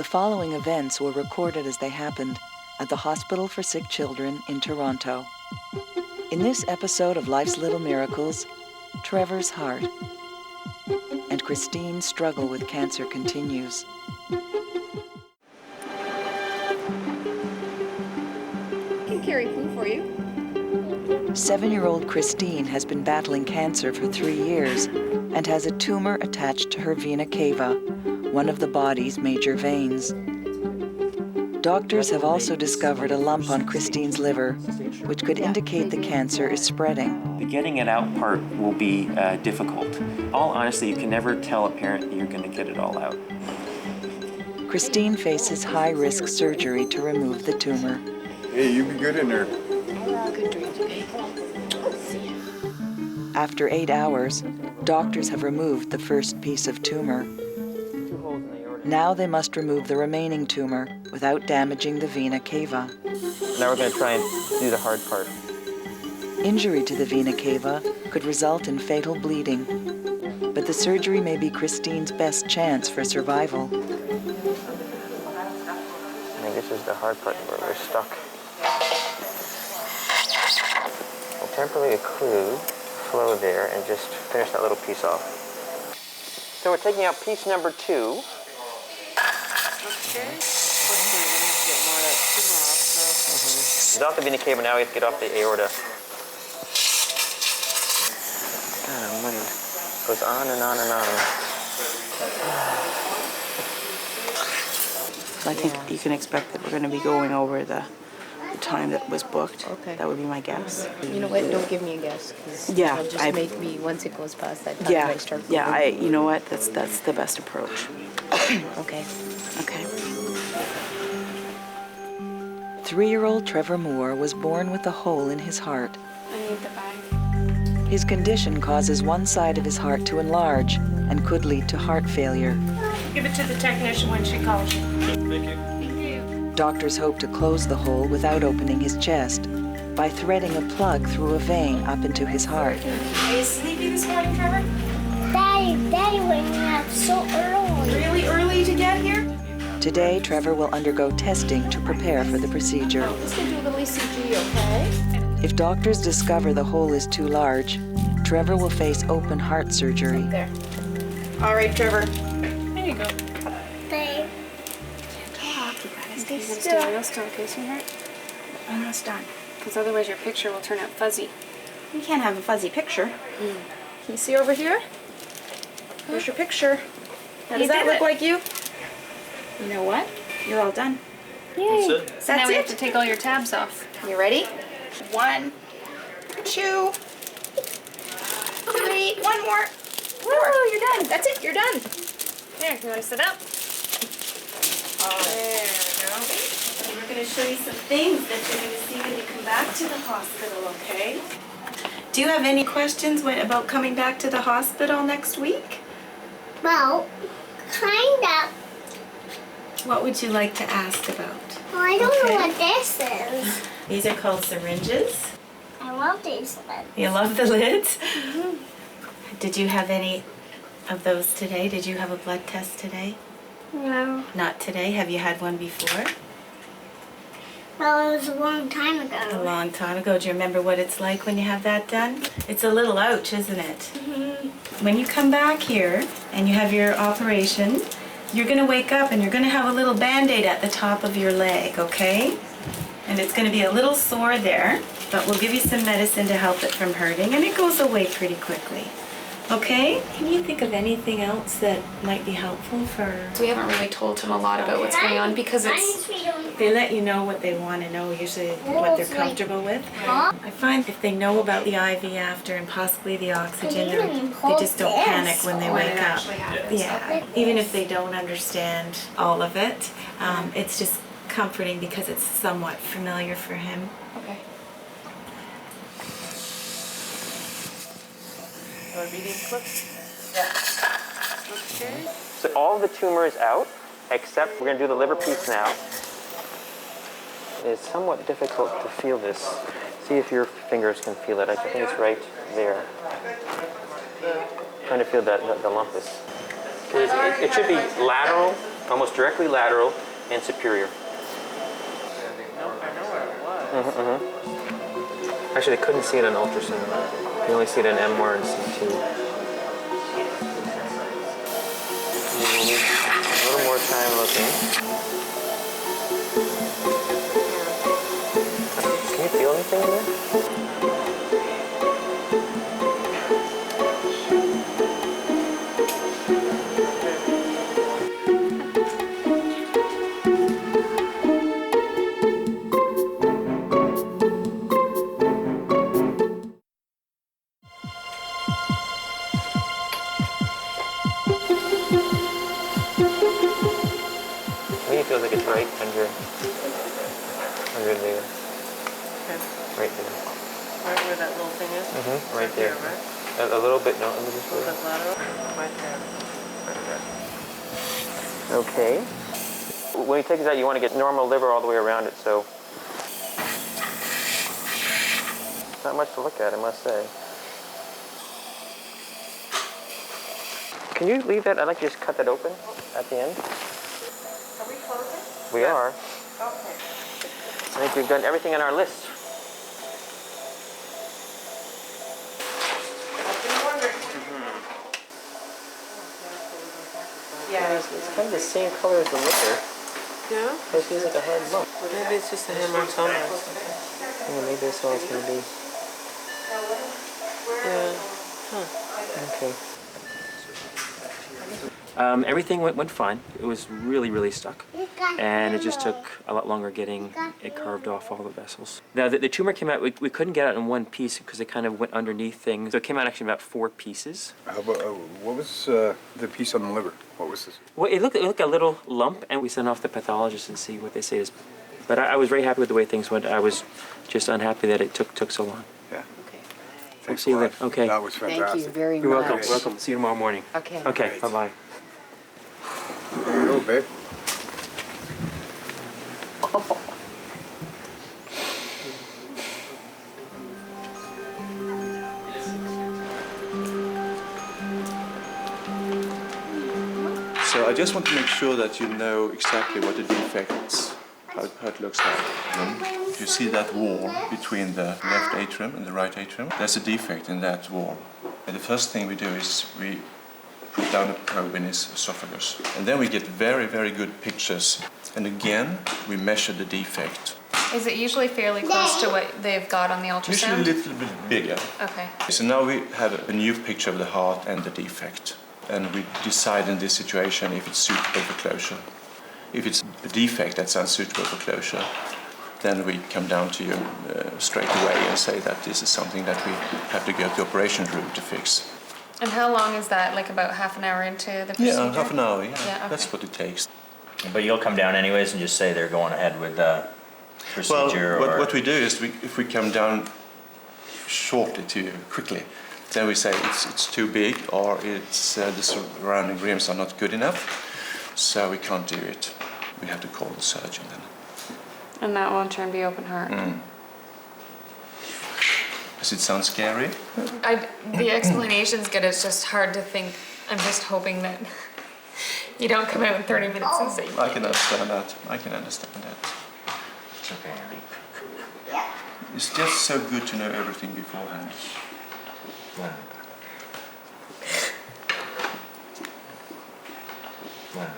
The following events were recorded as they happened at the Hospital for Sick Children in Toronto. In this episode of Life's Little Miracles, Trevor's heart and Christine's struggle with cancer continues. I can carry food for you. 7-year-old Christine has been battling cancer for 3 years and has a tumor attached to her vena cava, one of the body's major veins. Doctors have also discovered a lump on Christine's liver, which could indicate the cancer is spreading. The getting it out part will be difficult. All honesty, you can never tell a parent that you're going to get it all out. Christine faces high-risk surgery to remove the tumor. Hey, you be good in there. Good dreams, okay? After 8 hours, doctors have removed the first piece of tumor. Now they must remove the remaining tumor without damaging the vena cava. Now we're going to try and do the hard part. Injury to the vena cava could result in fatal bleeding, but the surgery may be Christine's best chance for survival. I think this is the hard part where we're stuck. We'll temporarily occlude the flow there and just finish that little piece off. So we're taking out piece number 2. Get off the vena cava, now we have to get off the aorta. God, money goes on and on and on. I think you can expect that we're going to be going over the time that was booked. Okay. That would be my guess. You know what? Don't give me a guess. 'Cause Yeah, it'll just make me, once it goes past that time, Yeah, I start yeah. You know what? That's the best approach. Okay. Okay. 3-year-old Trevor Moore was born with a hole in his heart. I need the bag. His condition causes one side of his heart to enlarge and could lead to heart failure. Give it to the technician when she calls you. Thank you. Thank you. Doctors hope to close the hole without opening his chest by threading a plug through a vein up into his heart. Are you sleepy this morning, Trevor? Daddy waking me up so early. Really early to get here? Today, Trevor will undergo testing to prepare for the procedure. Let's go do a little ECG, okay? If doctors discover the hole is too large, Trevor will face open heart surgery. There. All right, Trevor. There you go. Babe, Talk, you guys. Can you Stay stay real still, okay, sweetheart? Almost done. Because otherwise your picture will turn out fuzzy. You can't have a fuzzy picture. Can you see over here? There's your picture. Now, does You that did look it. like you? You know what? You're all done. That's it. So now That's we have it? to take all your tabs off. You ready? 1, 2, 3. One more. Woo, you're done. That's it. You're done. Here, you want to sit up? There we go. We're going to show you some things that you're going to see when you come back to the hospital, okay? Do you have any questions about coming back to the hospital next week? well, kind of. What would you like to ask about? Well, I don't know Okay. what this is. These are called syringes. I love these ones. You love the lids? Did you have any of those today? Did you have a blood test today? No. Not today. Have you had one before? Well, it was a long time A ago. long time ago. Do you remember what it's like when you have that done? It's a little ouch, isn't it? When you come back here and you have your operation, you're going to wake up and you're going to have a little Band-Aid at the top of your leg, okay? And it's going to be a little sore there, but we'll give you some medicine to help it from hurting, and it goes away pretty quickly. Okay? Can you think of anything else that might be helpful for... So we haven't really told him a lot about what's going on because it's... They let you know what they want to know, usually what they're comfortable with. I find if they know about the IV after and possibly the oxygen, they just don't panic when they When it wake up. actually happens. Yeah, even if they don't understand all of it, it's just comforting because it's somewhat familiar for him. Okay. So all the tumor is out, except we're going to do the liver piece now. It's somewhat difficult to feel this. See if your fingers can feel it. I think it's right there. Trying to feel that the lump is. It should be lateral almost directly lateral and superior. Actually, they couldn't see it on ultrasound. You only see it in MR and CT. You need a little more time looking. Can you feel anything in there? To me, it feels like it's right under there. Okay. Right there. Right where that little thing is? Right there. Right? A little bit, no, let me just A little bit lateral? Right there. Right there. Okay. When you take this out, you want to get normal liver all the way around it, so. Not much to look at, I must say. Can you leave that? I'd like to just cut that open at the end. Are we closing? We are. Okay. I think we've done everything on our list. I've been wondering. Yeah, it's kind of the same color as the liver. Yeah? But it feels like a hard lump. Well, maybe it's just a hammer somewhere. Yeah, maybe that's all it's going to be. Yeah. Okay. Everything went fine. It was really stuck. And it just took a lot longer getting it carved off all the vessels. Now, the tumor came out, we couldn't get it in one piece because it kind of went underneath things. So it came out actually in about 4 pieces. How about, what was the piece on the liver? What was this? Well, it looked like a little lump, and we sent off the pathologist and see what they say is. But I was very happy with the way things went. I was just unhappy that it took so long. Yeah. Okay. Thanks see you a lot. later. Okay. That was fantastic. Thank you very You're much. welcome. Welcome. See you tomorrow morning. Okay. Okay. Great. Bye-bye. There you go, babe. So I just want to make sure that you know exactly what the defects, how it looks like. If you see that wall between the left atrium and the right atrium, there's a defect in that wall. And the first thing we do is we put down a probe in his esophagus. And then we get very good pictures. And again, we measure the defect. Is it usually fairly close to what they've got on the Usually a ultrasound? little bit bigger. Okay. So now we have a new picture of the heart and the defect. And we decide in this situation if it's suitable for closure. If it's a defect that's unsuitable for closure, then we come down to you straight away and say that this is something that we have to go to the operation room to fix. And how long is that? Like about half an hour into the procedure? Yeah, half an hour, Yeah, okay. That's what it takes. But you'll come down anyways and just say they're going ahead with the procedure? Well, or... what we do is if we come down shortly to you, quickly, then we say it's too big or it's the surrounding rims are not good enough, so we can't do it. We have to call the surgeon then. And that will in turn be open heart? Does it sound scary? The explanation's good, it's just hard to think. I'm just hoping that you don't come out in 30 minutes and say you I can't can do it. understand that. I can understand that. It's okay. It's just so good to know everything beforehand. Wow. Wow.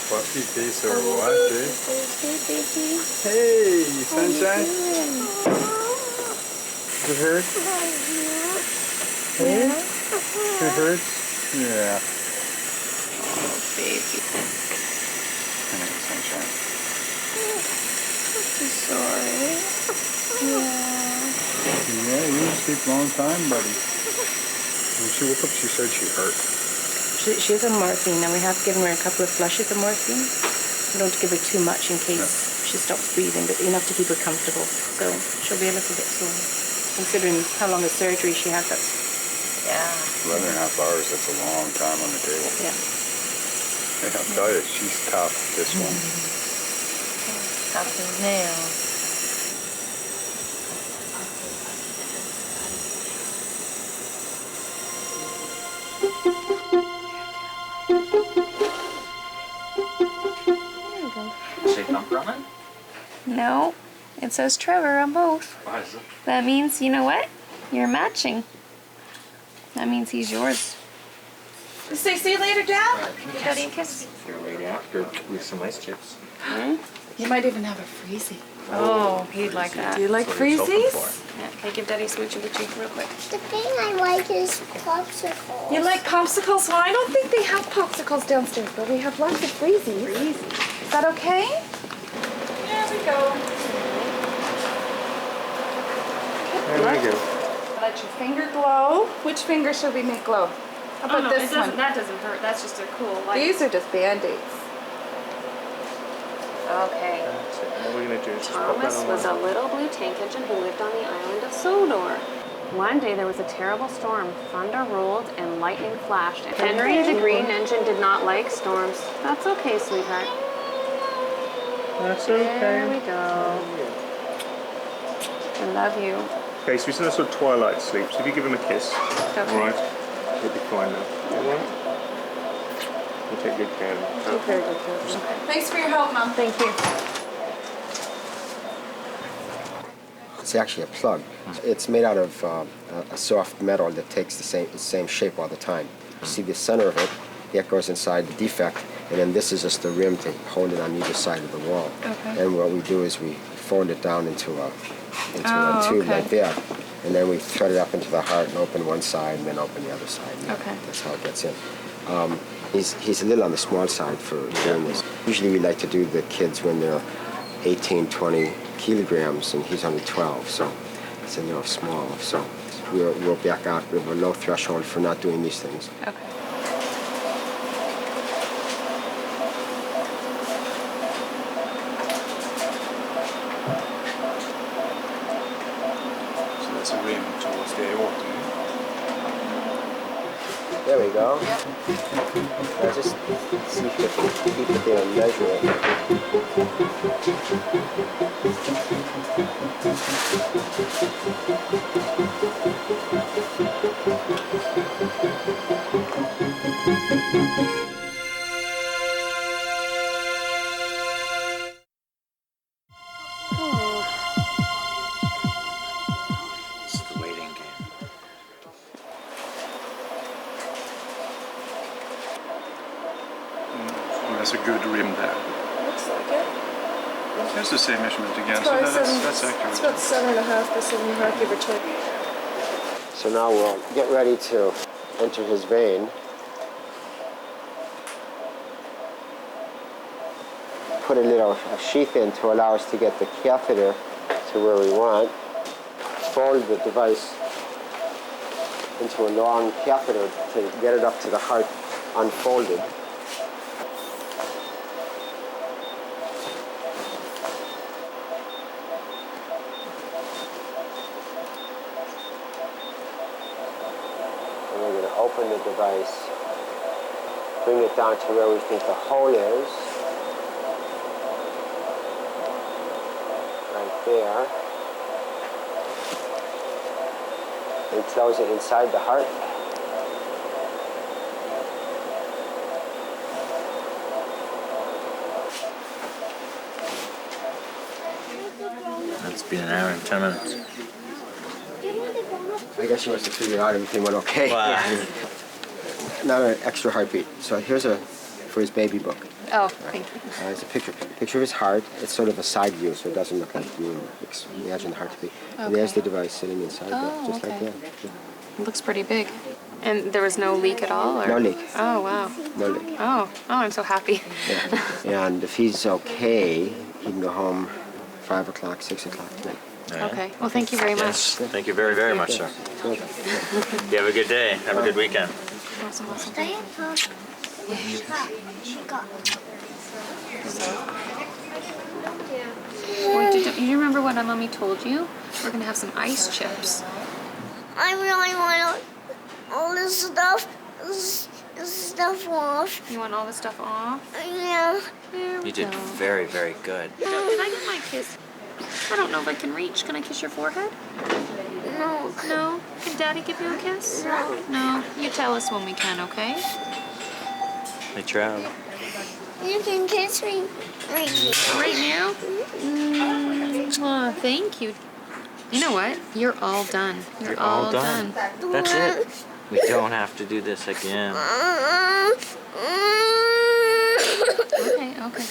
Fluffy piece or what, dude? Hey, sunshine. Does it hurt? Hey? It hurts? Yeah. Oh, baby. I know, sunshine. I'm sorry. Yeah, you sleep a long time, buddy. When she woke up, she said she hurt. She has a morphine, and we have given her a couple of flushes of morphine. We don't give her too much in case she stops breathing, but enough to keep her comfortable. So she'll be a little bit sore. Considering how long a surgery she had, that's... Yeah. 11.5 hours, that's a long time on the table. Yeah. And I'll tell you, she's tough, this one. Tough as nails. No, it says Trevor on both. Why is it? That means, you know what? You're matching. That means he's yours. Say, see you later, Dad. Give Daddy a kiss. You're right after with some ice chips. You might even have a freezie. Oh, he'd like that. Do you like That's what he's hoping freezies? Yeah, can I give Daddy a smoochy with you real quick? The thing I like is popsicles. You like popsicles? Well, I don't think they have popsicles downstairs, but we have lots of freezies. Is that okay? There we go. There we go. Let your finger glow. Which finger should we make glow? How about this one? That doesn't hurt. That's just a cool light. These are just Band-Aids. Okay. What we're gonna do is just put that Thomas on was a little blue tank engine who lived on the island of Sodor. One day there was a terrible storm. Thunder rolled and lightning flashed. Henry, the green engine, did not like storms. That's okay, sweetheart. That's okay. There we go. I love you. Okay, so he's in a sort of twilight sleep. So if you give him a kiss, Okay. all right, he'll be fine now. All right. We'll take good care of him. Very good. Thanks for your help, Mom. Thank you. It's actually a plug. It's made out of a soft metal that takes the same shape all the time. You see the center of it, that goes inside the defect, and then this is just the rim to hold it on either side of the wall. Okay. And what we do is we fold it down into a tube okay. like that, and then we thread it up into the heart and open one side and then open the other side. And Okay. That's how it gets in. He's a little on the small side for doing this. Usually we like to do the kids when they're 18, 20 kilograms, and he's only 12, so it's a little small. So we'll back out. We have a low threshold for not doing these things. Okay. So that's a rim towards the aorta. There we go. Now just see if you can keep it there and measure it. It's the waiting game. There's a good rim there. Looks like it. There's the same measurement again, so Probably that's It's accurate. about 7.5 by 7.5, give or take. So now we'll get ready to enter his vein. Put a little sheath in to allow us to get the catheter to where we want. Fold the device into a long catheter to get it up to the heart unfolded. And we're going to open the device, bring it down to where we think the hole is. Right there. And close it inside the heart. It's been an hour and 10 minutes. I guess he wants to figure out everything went okay. Wow. Not an extra heartbeat. So here's for his baby book. Oh, thank you. It's a picture of his heart. It's sort of a side view, so it doesn't look like you imagine the heart to be. And there's the device sitting inside there, just like that. It looks pretty big. And there was no leak at all? Or? No leak. Oh, wow. No leak. Oh, I'm so happy. Yeah. And if he's okay, he can go home 5 o'clock, 6 o'clock tonight. Okay. Well, thank you very much. Yes, thank you very, very much, sir. Okay. You have a good day. Have a good weekend. Awesome, awesome. You remember what Mommy told you? We're going to have some ice chips. I really want all this stuff. This stuff off. You want all the stuff off? Yeah. There we You did go. very, very good. Can I get my kiss? I don't know if I can reach. Can I kiss your forehead? No. No? Can Daddy give you a kiss? No. No? You tell us when we can, okay? Hey, Trav. You can kiss me right now. Right now? Oh, thank you. You know what? You're all done. You're all done. That's it. We don't have to do this again. Okay, okay.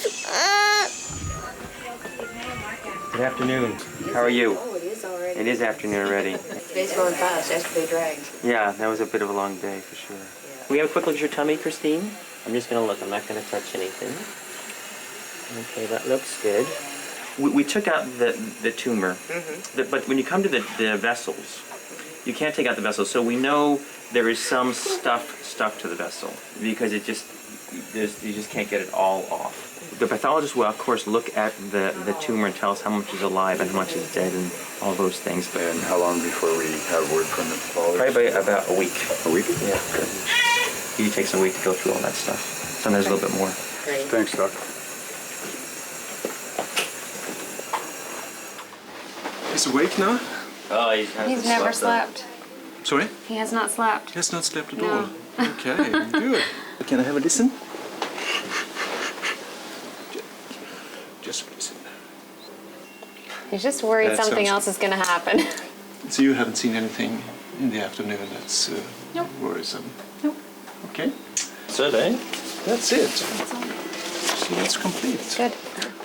Good afternoon. How are you? Oh, it is already. It is afternoon already. Today's going fast. Yesterday dragged. Yeah, that was a bit of a long day for sure. Can we have a quick look at your tummy, Christine? I'm just gonna look. I'm not gonna touch anything. Okay, that looks good. We took out the tumor, but when you come to the vessels, you can't take out the vessels. So we know there is some stuff stuck to the vessel because you just can't get it all off. The pathologist will, of course, look at the tumor and tell us how much is alive and how much is dead and all those things. And how long before we have word from the pathologist? Probably about a week. A week? Yeah. It takes a week to go through all that stuff. Sometimes a little bit more. Great. Thanks, Doc. He's awake now? Oh, He's never slept. Sorry? He has not slept. He has not slept at No. all. Okay, good. Can I have a listen? Just listen. He's just worried That something sounds- else is going to happen. So you haven't seen anything in the afternoon that's Nope. worrisome? Nope. Okay, That's it, eh? that's it. That's all. So that's complete. Good.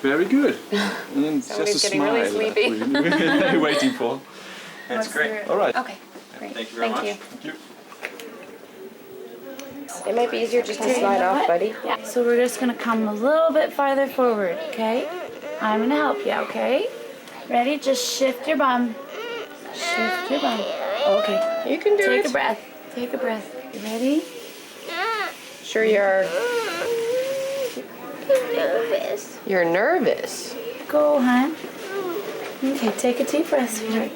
Very good. And then Somebody's just a getting really smile that sleepy. we're waiting for. That's great. All right. Okay, great. Thank you very much. Thank you. It might be easier just to slide off, buddy. Yeah, so we're just gonna come a little bit farther forward, okay? I'm gonna help you, okay? Ready? Just shift your bum. Shift your bum. Okay. You can do Take it. a breath. Take a breath. You ready? Sure you are. Nervous. You're nervous. Go, hon. Okay, take a deep breath, sweetheart.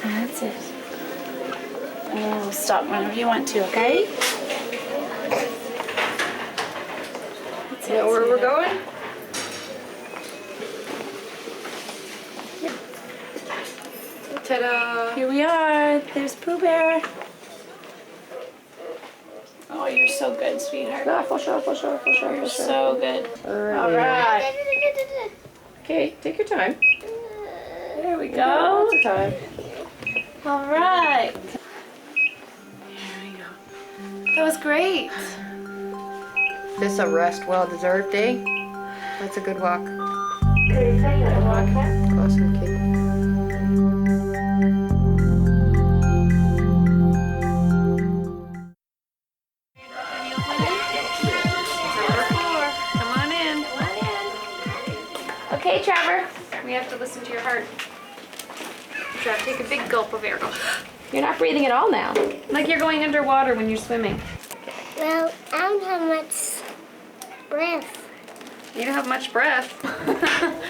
That's it. And we'll stop whenever you want to, okay? That's You know where we're sweetheart. going? Ta-da! Here we are. There's Pooh Bear. Oh, you're so good, sweetheart. Shuffle, shuffle, shuffle, shuffle, You're shuffle. so good. All All right. Okay, take your time. There we Go. go. Lots of time. All right. There we go. That was great. This a rest well deserved, eh? That's a good walk. Awesome kid. Come on in. Okay, Trevor. We have to listen to your heart. Trevor, take a big gulp of air. You're not breathing at all now. Like you're going underwater when you're swimming. Well, I don't have much breath. You don't have much breath.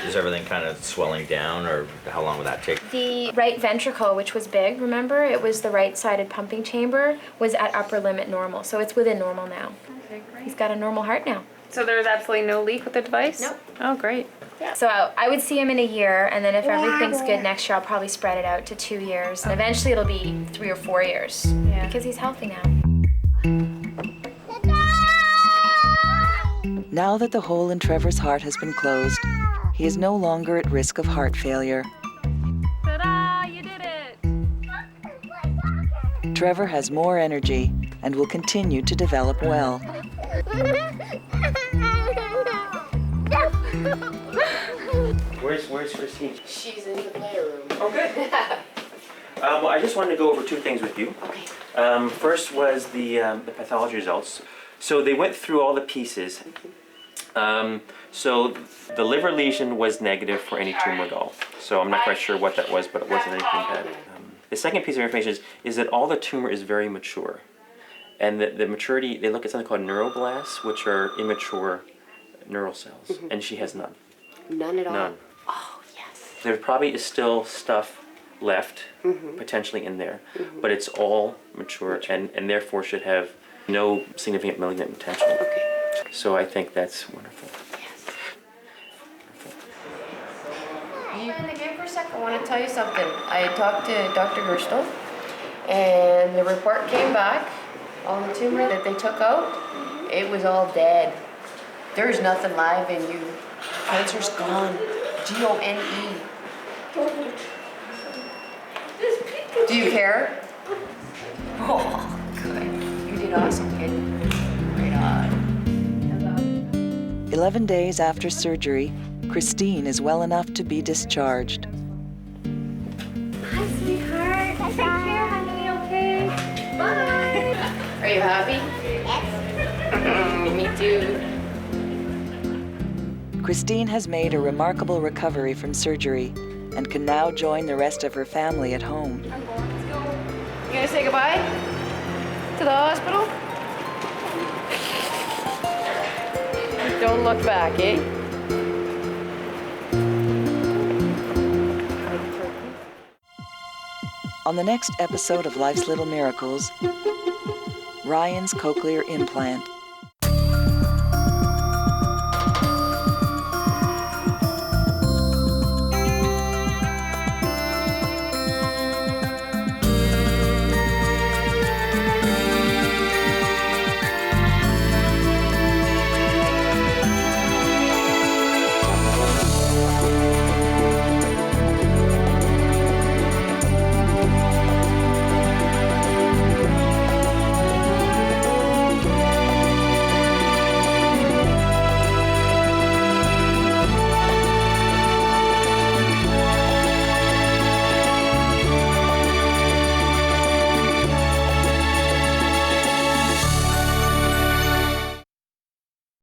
Is everything kind of swelling down, or how long would that take? The right ventricle, which was big, remember? It was the right-sided pumping chamber, was at upper limit normal. So it's within normal now. Okay, great. He's got a normal heart now. So there's absolutely no leak with the device? Nope. Oh, great. So I would see him in a year, and then if everything's good next year, I'll probably spread it out to 2 years. And eventually it'll be 3 or 4 years. Yeah. Because he's healthy now. Now that the hole in Trevor's heart has been closed, he is no longer at risk of heart failure. Ta-da! You did it! Trevor has more energy and will continue to develop well. Where's Christine? She's in the playroom. Oh, good. Well, I just wanted to go over 2 things with you. Okay. First was the pathology results. So they went through all the pieces. So the liver lesion was negative for any tumor at all. So I'm not quite sure what that was, but it wasn't anything bad. The second piece of information is that all the tumor is very mature. And the maturity, they look at something called neuroblasts, which are immature neural cells. And she has none. None at all. None. Oh, yes. There probably is still stuff left, potentially in there, but it's all mature and therefore should have no significant malignant potential. Okay. So I think that's wonderful. Yes. You in the game for a sec? I want to tell you something. I talked to Dr. Gerstel, and the report came back, All the tumor that they took out, it was all dead. There's nothing live in you. Cancer's gone. G-O-N-E. Do you care? Oh, good. You did awesome, kid. Right on. 11 days after surgery, Christine is well enough to be discharged. Hi, sweetheart. Take care, honey, okay? Bye. Are you happy? Yes. Me too. Christine has made a remarkable recovery from surgery and can now join the rest of her family at home. You gonna say goodbye to the hospital? Don't look back, eh? On the next episode of Life's Little Miracles, Ryan's cochlear implant.